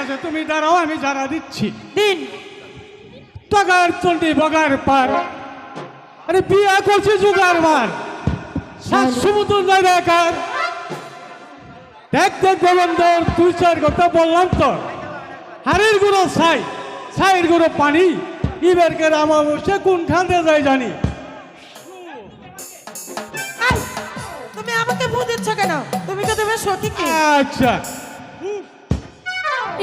আছে, তুমি দাঁড়াও, আমি জানা দিচ্ছি। দিন। টাকার চলতি বগার পার, আরে বিয়া করছি জোগার বার, সাত সমুদ্র যায় বেকার। দেখ দেখ গোবন্দর, তুই চার কথা বললাম তো, হাড়ির গুঁড়ো ছাই, ছাইয়ের গুঁড়ো পানি, ইবেরকের আমার বসে কোনখান দিয়ে যায় জানি। এই, তুমি আমাকে ভূত দিচ্ছ কেন? তুমি তো দেবে সখীকে। আচ্ছা,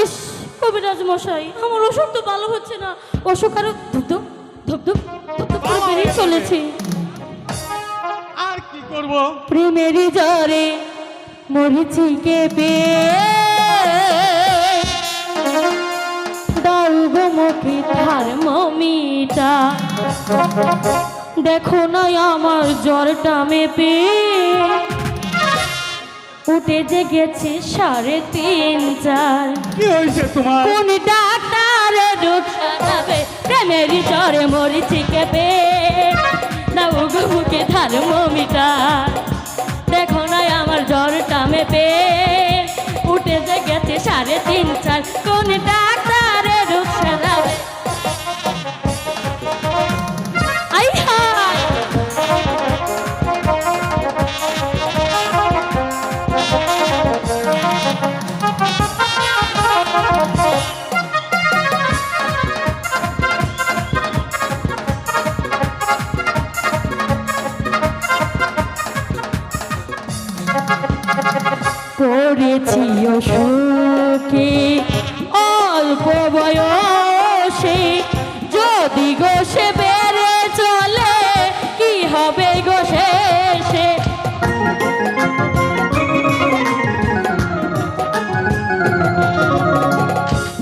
ইস, কবিরাজ মশাই, আমার অসুখ তো ভালো হচ্ছে না। অসুখ আরো ধুকধুক ধুকধুক ধুকধুক করে বেরিয়ে চলেছে। আর কি করব? প্রেমেরই জ্বরে মরিছি কেঁপে, দাও গো মুখে থার্মোমিটার, দেখো না আমার জ্বরটা মেপে, উঠে যে গেছে 3.5-4। কি হয়েছে তোমার? কোন ডাক্তারের রোগ সারাবে, প্রেমেরই জ্বরে মরিছি কেঁপে, দাও গো মুখে থার্মোমিটার, দেখো না আমার জ্বরটা মেপে, উঠে যে গেছে 3.5-4। কোন ডাক্তারের রোগ সারাবে? আই হায়, পড়েছি অসুখে অল্প বয়সে, যদি গো সে বেড়ে চলে কি হবে গো শেষে।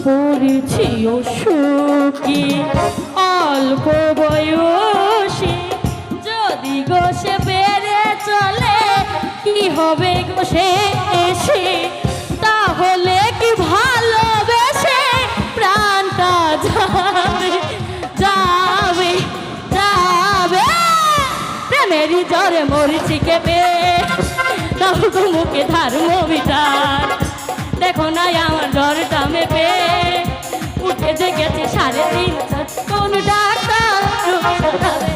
পড়েছি অসুখে অল্প বয়সে, যদি গো সে বেড়ে চলে কি হবে গো শেষে। তাহলে কি ভালোবেসে প্রাণটা যাবে যাবে যাবে, প্রেমেরই জ্বরে মরিছি কেঁপে, দাও গো মুখে থার্মোমিটার, দেখো না আমার জ্বরটা মেপে, উঠে যে গেছে 3.5-4। কোন ডাক্তার রোগ সারাবে?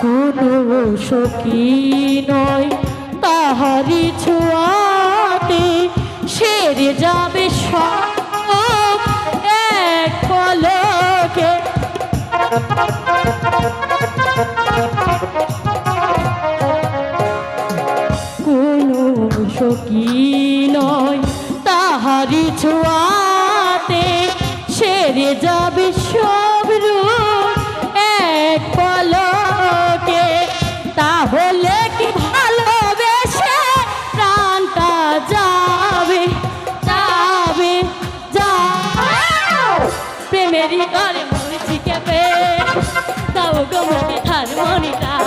কোনো সখী নয় তাহারি ছোঁয়াতে, সেরে যাবে সব এক পলকে। কোনো সখী নয় তাহারি ছোঁয়াতে, সেরে যাবে সব রূপ এক পলকে। তাহলে কি ভালোবেসে প্রাণটা যাবে যাবে যাবে, প্রেমেরই জ্বরে মরিছি কেঁপে, দাও গো মুখে থার্মোমিটার,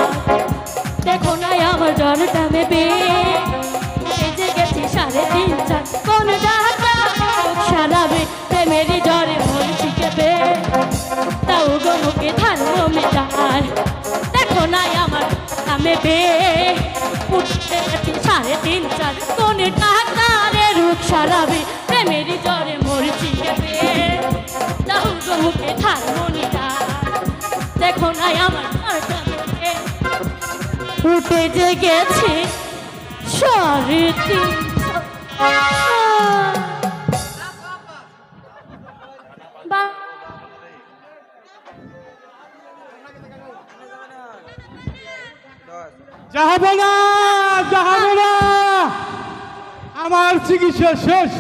দেখো না আমার জ্বরটা মেপে, উঠে যে গেছি 3.5-4। কোন ডাক্তার রোগ সারাবে, প্রেমেরই জ্বরে মরিছি কেঁপে, দাও গো মুখে থার্মোমিটার, দেখো না আমার মেপে, উঠে গেছি 3.5-4। কোন ডাক্তারের রোগ সারাবে, প্রেমেরই জ্বরে মরিছি কেঁপে, দাও গো মুখে থার্মোমিটার, দেখো না আমার জ্বরটা মেপে, উঠে যে গেছে 3.5-4। যাবো না, যাবো না, আমার চিকিৎসা শেষ।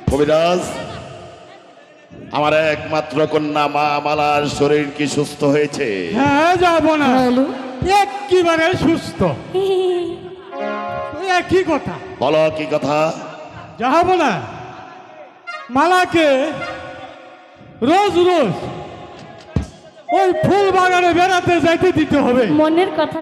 কবিরাজ, আমার একমাত্র কন্যা মা মালার শরীর কি সুস্থ হয়েছে? হ্যাঁ, যাবো না, হ্যালো, একেবারে সুস্থ। একই কথা। বলো কি কথা? যাবো না, মালাকে রোজ রোজ ওই ফুল বাগানে বেড়াতে যাইতে দিতে হবে মনের কথা